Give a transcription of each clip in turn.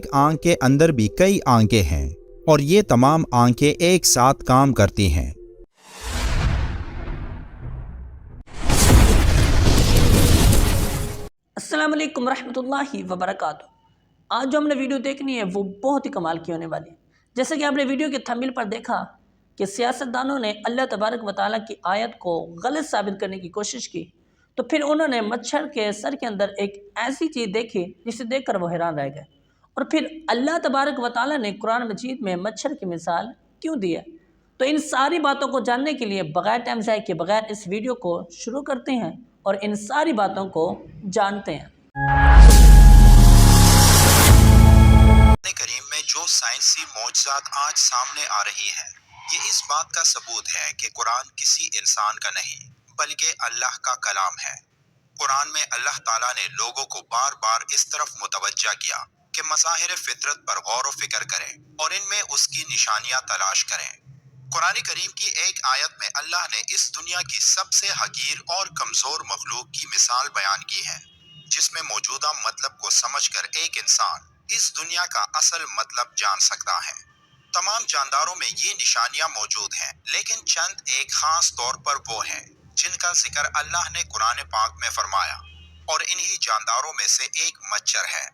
ایک آنکھ کے اندر بھی کئی آنکھیں ہیں اور یہ تمام آنکھیں ایک ساتھ کام کرتی ہیں۔ السلام علیکم ورحمۃ اللہ وبرکاتہ۔ آج جو ہم نے ویڈیو دیکھنی ہے وہ بہت ہی کمال کی ہونے والی ہے۔ جیسے کہ آپ نے ویڈیو کے تھمبنیل پر دیکھا کہ سیاستدانوں نے اللہ تبارک و تعالیٰ کی آیت کو غلط ثابت کرنے کی کوشش کی، تو پھر انہوں نے مچھر کے سر کے اندر ایک ایسی چیز دیکھی جسے دیکھ کر وہ حیران رہ گئے، اور پھر اللہ تبارک و تعالیٰ نے قرآن مجید میں مچھر کی مثال کیوں دی ہے۔ تو ان ساری باتوں کو جاننے کے لیے بغیر ٹائم ضائع کے بغیر اس ویڈیو کو شروع کرتے ہیں اور ان ساری باتوں کو جانتے ہیں۔ قرآن کریم میں جو سائنسی معجزات آج سامنے آ رہی ہیں، یہ اس بات کا ثبوت ہے کہ قرآن کسی انسان کا نہیں بلکہ اللہ کا کلام ہے۔ قرآن میں اللہ تعالیٰ نے لوگوں کو بار بار اس طرف متوجہ کیا کہ مظاہر فطرت پر غور و فکر کریں اور ان میں اس کی نشانیاں تلاش کریں۔ قرآن کریم کی ایک آیت میں اللہ نے اس دنیا کی سب سے حقیر اور کمزور مخلوق کی مثال بیان کی ہے، جس میں موجودہ مطلب کو سمجھ کر ایک انسان اس دنیا کا اصل مطلب جان سکتا ہے۔ تمام جانداروں میں یہ نشانیاں موجود ہیں، لیکن چند ایک خاص طور پر وہ ہیں جن کا ذکر اللہ نے قرآن پاک میں فرمایا، اور انہی جانداروں میں سے ایک مچھر ہے۔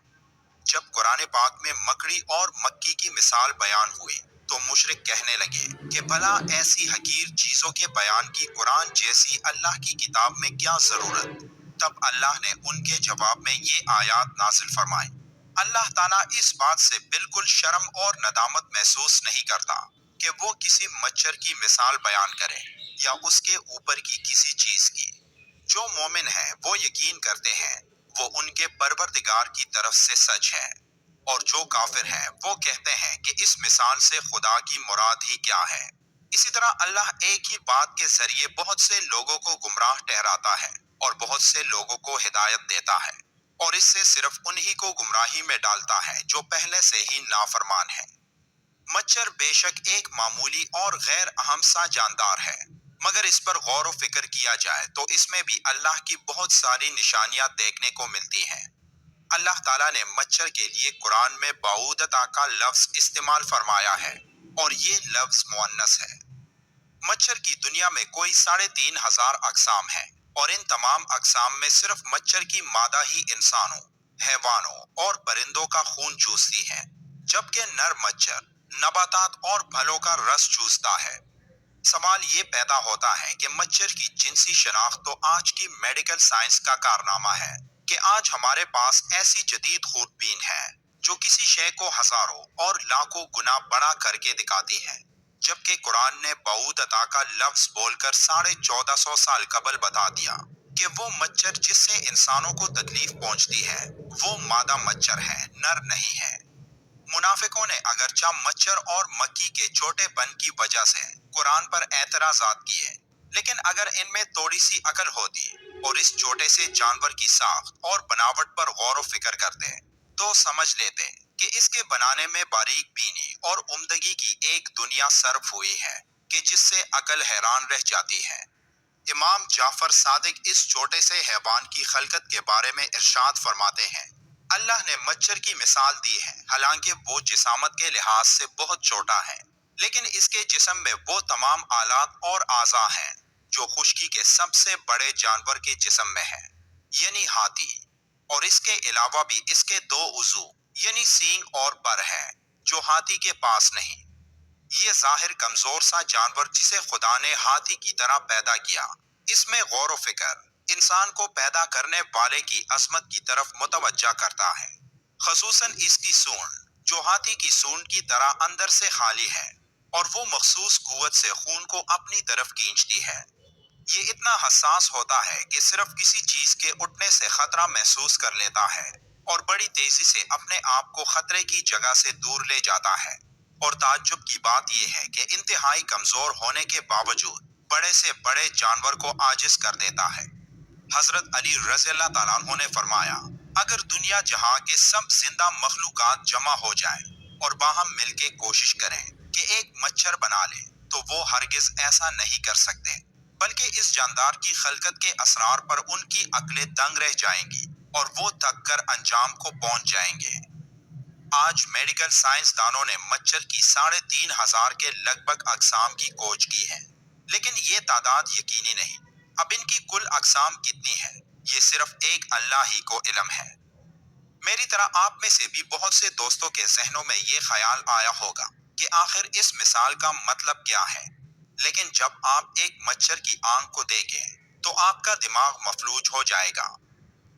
جب قرآن پاک میں مکڑی اور مکھی کی مثال بیان ہوئی تو مشرک کہنے لگے کہ بھلا ایسی حقیر چیزوں کے بیان کی قرآن جیسی اللہ کی کتاب میں کیا ضرورت؟ تب اللہ نے ان کے جواب میں یہ آیات نازل فرمائی۔ اللہ تعالیٰ اس بات سے بالکل شرم اور ندامت محسوس نہیں کرتا کہ وہ کسی مچھر کی مثال بیان کرے یا اس کے اوپر کی کسی چیز کی۔ جو مومن ہیں وہ یقین کرتے ہیں وہ ان کے پروردگار کی طرف سے سچ ہے، اور جو کافر ہیں وہ کہتے ہیں کہ اس مثال سے خدا کی مراد ہی کیا ہے۔ اسی طرح اللہ ایک ہی بات کے ذریعے بہت سے لوگوں کو گمراہ ٹھہراتا ہے اور بہت سے لوگوں کو ہدایت دیتا ہے، اور اس سے صرف انہی کو گمراہی میں ڈالتا ہے جو پہلے سے ہی نافرمان ہے۔ مچھر بے شک ایک معمولی اور غیر اہم سا جاندار ہے، مگر اس پر غور و فکر کیا جائے تو اس میں بھی اللہ کی بہت ساری نشانیاں دیکھنے کو ملتی ہیں۔ اللہ تعالیٰ نے مچھر کے لیے قرآن میں بعودتا کا لفظ استعمال فرمایا ہے، اور یہ لفظ مؤنث ہے۔ مچھر کی دنیا میں کوئی 3500 اقسام ہیں، اور ان تمام اقسام میں صرف مچھر کی مادہ ہی انسانوں، حیوانوں اور پرندوں کا خون چوستی ہے، جبکہ نر مچھر نباتات اور پھلوں کا رس چوستا ہے۔ سوال یہ پیدا ہوتا ہے کہ مچھر کی جنسی شناخت تو آج کی میڈیکل سائنس کا کارنامہ ہے کہ آج ہمارے پاس ایسی جدید خوردبین ہے جو کسی شے کو ہزاروں اور لاکھوں گنا بڑا کر کے دکھاتی ہے، جبکہ قرآن نے بعودتا کا لفظ بول کر 1450 سال قبل بتا دیا کہ وہ مچھر جس سے انسانوں کو تکلیف پہنچتی ہے وہ مادہ مچھر ہے، نر نہیں ہے۔ منافقوں نے اگرچہ مچھر اور مکھی کے چھوٹے پن کی وجہ سے قرآن پر اعتراضات کیے، لیکن اگر ان میں تھوڑی سی عقل ہوتی اور اس چھوٹے سے جانور کی ساخت اور بناوٹ پر غور و فکر کرتے تو سمجھ لیتے کہ اس کے بنانے میں باریک بینی اور عمدگی کی ایک دنیا صرف ہوئی ہے کہ جس سے عقل حیران رہ جاتی ہے۔ امام جعفر صادق اس چھوٹے سے حیوان کی خلقت کے بارے میں ارشاد فرماتے ہیں، اللہ نے مچھر کی مثال دی ہے، حالانکہ وہ جسامت کے لحاظ سے بہت چھوٹا ہے، لیکن اس کے جسم میں وہ تمام آلات اور اعضاء ہیں جو خشکی کے سب سے بڑے جانور کے جسم میں ہیں، یعنی ہاتھی، اور اس کے علاوہ بھی اس کے 2 عضو یعنی سینگ اور پر ہیں جو ہاتھی کے پاس نہیں۔ یہ ظاہر کمزور سا جانور جسے خدا نے ہاتھی کی طرح پیدا کیا، اس میں غور و فکر انسان کو پیدا کرنے والے کی عظمت کی طرف متوجہ کرتا ہے، خصوصاً اس کی سونڈ جو ہاتھی کی سونڈ کی طرح اندر سے خالی ہے اور وہ مخصوص قوت سے خون کو اپنی طرف کھینچتی ہے۔ یہ اتنا حساس ہوتا ہے کہ صرف کسی چیز کے اٹھنے سے خطرہ محسوس کر لیتا ہے اور بڑی تیزی سے اپنے آپ کو خطرے کی جگہ سے دور لے جاتا ہے، اور تعجب کی بات یہ ہے کہ انتہائی کمزور ہونے کے باوجود بڑے سے بڑے جانور کو عاجز کر دیتا ہے۔ حضرت علی رضی اللہ تعالیٰ عنہ نے فرمایا، اگر دنیا جہاں کے سب زندہ مخلوقات جمع ہو جائیں اور باہم مل کے کوشش کریں کہ ایک مچھر بنا لیں تو وہ ہرگز ایسا نہیں کر سکتے، بلکہ اس جاندار کی خلقت کے اسرار پر ان کی عقلیں دنگ رہ جائیں گی اور وہ تھک کر انجام کو پہنچ جائیں گے۔ آج میڈیکل سائنسدانوں نے مچھر کی 3500 کے لگ بھگ اقسام کی کھوج کی ہے، لیکن یہ تعداد یقینی نہیں۔ اب ان کی کل اقسام کتنی ہے، یہ صرف ایک اللہ ہی کو علم ہے۔ میری طرح آپ میں سے بھی بہت سے دوستوں کے ذہنوں میں یہ خیال آیا ہوگا کہ آخر اس مثال کا مطلب کیا ہے، لیکن جب آپ ایک مچھر کی آنکھ کو دیکھیں تو آپ کا دماغ مفلوج ہو جائے گا۔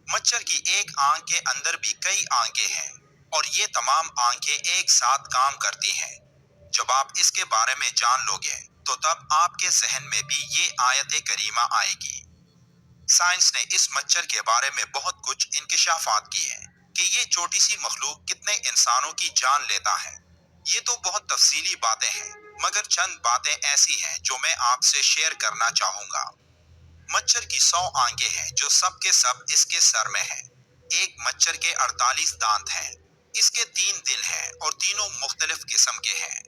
مچھر کی ایک آنکھ کے اندر بھی کئی آنکھیں ہیں اور یہ تمام آنکھیں ایک ساتھ کام کرتی ہیں۔ جب آپ اس کے بارے میں جان لو گے تو تب آپ کے ذہن میں بھی یہ آیت کریمہ آئے گی۔ سائنس نے اس مچھر کے بارے میں بہت کچھ انکشافات کی ہیں کہ یہ چھوٹی سی مخلوق کتنے انسانوں کی جان لیتا ہے۔ یہ تو بہت تفصیلی باتیں ہیں، مگر چند باتیں ایسی ہیں جو میں آپ سے شیئر کرنا چاہوں گا۔ مچھر کی 100 آنکھیں ہیں جو سب کے سب اس کے سر میں ہیں۔ ایک مچھر کے 48 دانت ہیں۔ اس کے 3 دل ہیں اور تینوں مختلف قسم کے ہیں۔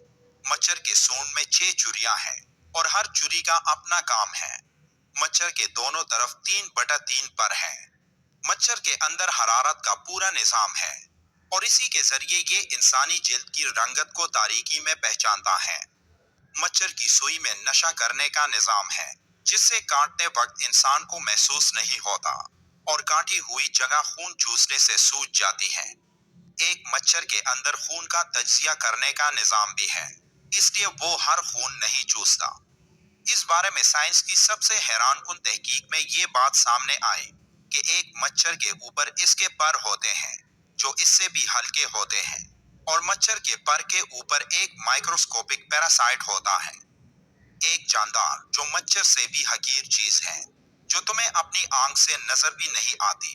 مچھر کے سونڈ میں 6 چریاں ہیں اور ہر چری کا اپنا کام ہے۔ مچھر کے دونوں طرف 3/3 پر ہے۔ مچھر کے اندر حرارت کا پورا نظام ہے اور اسی کے ذریعے یہ انسانی جلد کی رنگت کو تاریکی میں پہچانتا ہے۔ مچھر کی سوئی میں نشا کرنے کا نظام ہے جس سے کاٹتے وقت انسان کو محسوس نہیں ہوتا اور کاٹی ہوئی جگہ خون چوسنے سے سوج جاتی ہے۔ ایک مچھر کے اندر خون کا تجزیہ کرنے کا نظام بھی ہے، اس لیے وہ ہر خون نہیں چوستا۔ اس بارے میں سائنس کی سب سے حیران کن تحقیق میں یہ بات سامنے آئی کہ ایک مچھر کے اوپر اس کے پر ہوتے ہیں جو اس سے بھی ہلکے ہوتے ہیں، اور مچھر کے پر کے اوپر ایک مائکروسکوپک پیراسائٹ ہوتا ہے، ایک جاندار جو مچھر سے بھی حقیر چیز ہے، جو تمہیں اپنی آنکھ سے نظر بھی نہیں آتی۔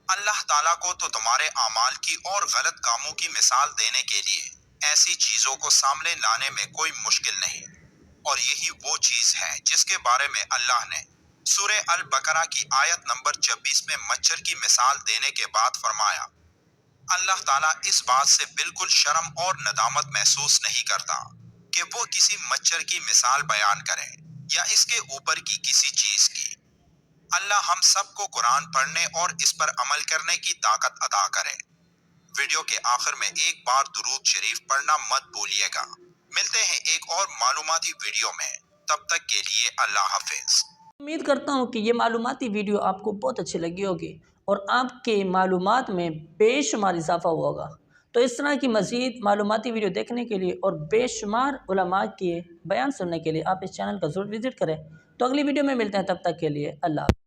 اللہ تعالیٰ کو تو تمہارے اعمال کی اور غلط کاموں کی مثال دینے کے لیے ایسی چیزوں کو سامنے لانے میں کوئی مشکل نہیں، اور یہی وہ چیز ہے جس کے بارے میں اللہ نے سورہ البقرہ کی آیت نمبر 26 میں مچھر کی مثال دینے کے بعد فرمایا، اللہ تعالیٰ اس بات سے بالکل شرم اور ندامت محسوس نہیں کرتا کہ وہ کسی مچھر کی مثال بیان کرے یا اس کے اوپر کی کسی چیز کی۔ اللہ ہم سب کو قرآن پڑھنے اور اس پر عمل کرنے کی طاقت عطا کرے۔ ویڈیو کے آخر میں ایک بار درود شریف پڑھنا مت بھولیے گا۔ ملتے ہیں ایک اور معلوماتی ویڈیو میں، تب تک کے لیے اللہ حافظ۔ امید کرتا ہوں کہ یہ معلوماتی ویڈیو آپ کو بہت اچھی لگی ہوگی اور آپ کے معلومات میں بے شمار اضافہ ہوا ہوگا۔ تو اس طرح کی مزید معلوماتی ویڈیو دیکھنے کے لیے اور بے شمار علماء کے بیان سننے کے لیے آپ اس چینل کا ضرور وزٹ کریں۔ تو اگلی ویڈیو میں ملتے ہیں، تب تک کے لیے اللہ حافظ۔